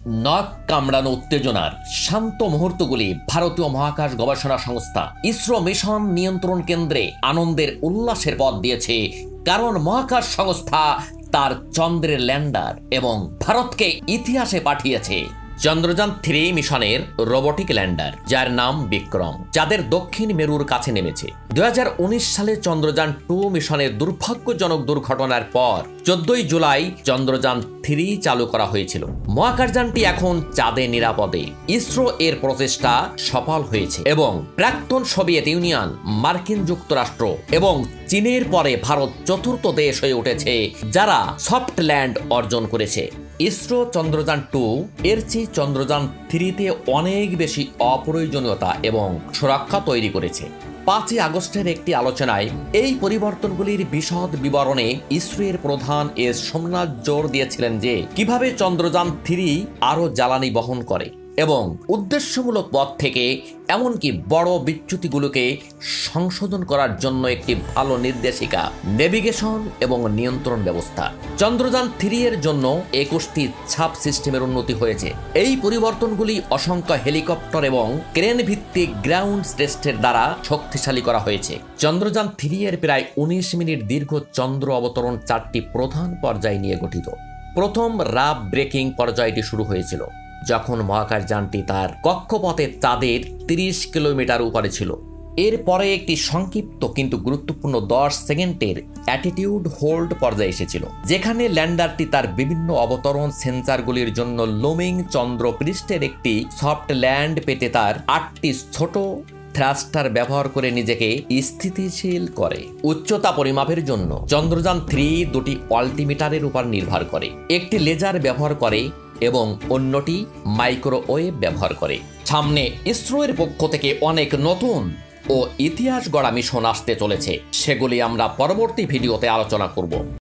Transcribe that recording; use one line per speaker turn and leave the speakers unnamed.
নাক কামড়ানো উত্তেজনার শান্ত মুহূর্তগুলি ভারতীয় মহাকাশ গবেষণা সংস্থা ইসরো মিশন নিয়ন্ত্রণ কেন্দ্রে আনন্দের উল্লাসের পথ দিয়েছে, কারণ মহাকাশ সংস্থা তার চন্দ্রের ল্যান্ডার এবং ভারতকে ইতিহাসে পাঠিয়েছে চন্দ্রযান-3 মিশনের রোবোটিক ল্যান্ডার, যার নাম বিক্রম, যাদের দক্ষিণ মেরুর কাছে নেমেছে। 2019 সালে চন্দ্রযান-2 মিশনের দুর্ভাগ্যজনক দুর্ঘটনার পর 14 জুলাই চন্দ্রযান-3 চালু করা হয়েছিল। মহাকাশযানটি এখন চাঁদে নিরাপদে। ইসরো এর প্রচেষ্টা সফল হয়েছে এবং প্রাক্তন সোভিয়েত ইউনিয়ন, মার্কিন যুক্তরাষ্ট্র এবং চীনের পরে ভারত চতুর্থ দেশ হয়ে উঠেছে যারা সফট ল্যান্ড অর্জন করেছে। ইসরো চন্দ্রযান-2 এর চেয়ে চন্দ্রযান-3তে অনেক বেশি অপ্রয়োজনীয়তা এবং সুরক্ষা তৈরি করেছে। 5 আগস্টের একটি আলোচনায় এই পরিবর্তনগুলির বিশদ বিবরণে ইসরোর প্রধান এস সোমনাথ জোর দিয়েছিলেন যে কিভাবে চন্দ্রযান-3 আরও জ্বালানি বহন করে এবং উদ্দেশ্যমূলক পথ থেকে এমনকি বড় বিচ্যুতিগুলোকে সংশোধন করার জন্য একটি ভালো নির্দেশিকা, নেভিগেশন এবং নিয়ন্ত্রণ ব্যবস্থা। চন্দ্রযান-3 এর জন্য 21টি ছাপ সিস্টেমের উন্নতি হয়েছে। এই পরিবর্তনগুলি অসংখ্য হেলিকপ্টার এবং ক্রেন ভিত্তিক গ্রাউন্ড টেস্টের দ্বারা শক্তিশালী করা হয়েছে। চন্দ্রযান-3 এর প্রায় 19 মিনিট দীর্ঘ চন্দ্র অবতরণ 4টি প্রধান পর্যায় নিয়ে গঠিত। প্রথম রাফ ব্রেকিং পর্যায়টি শুরু হয়েছিল যখন মহাকাশযানটি তার কক্ষপথে চাঁদের 30 কিলোমিটার উপরে ছিল। এরপরে একটি সংক্ষিপ্ত কিন্তু গুরুত্বপূর্ণ 10 সেকেন্ডের অ্যাটিটিউড হোল্ড পর্যায়ে এসেছিল, যেখানে ল্যান্ডারটি তার বিভিন্ন অবতরণ সেন্সারগুলির জন্য লোমিং চন্দ্র পৃষ্ঠের একটি সফট ল্যান্ড পেতে তার 8টি ছোট থ্রাস্টার ব্যবহার করে নিজেকে স্থিতিশীল করে। উচ্চতা পরিমাপের জন্য চন্দ্রযান-3 দুটি অল্টিমিটারের উপর নির্ভর করে, একটি লেজার ব্যবহার করে এবং অন্যটি মাইক্রোওয়েভ ব্যবহার করে। সামনে ইসরোর পক্ষ থেকে অনেক নতুন ও ইতিহাস গড়া মিশন আসতে চলেছে, সেগুলি আমরা পরবর্তী ভিডিওতে আলোচনা করব।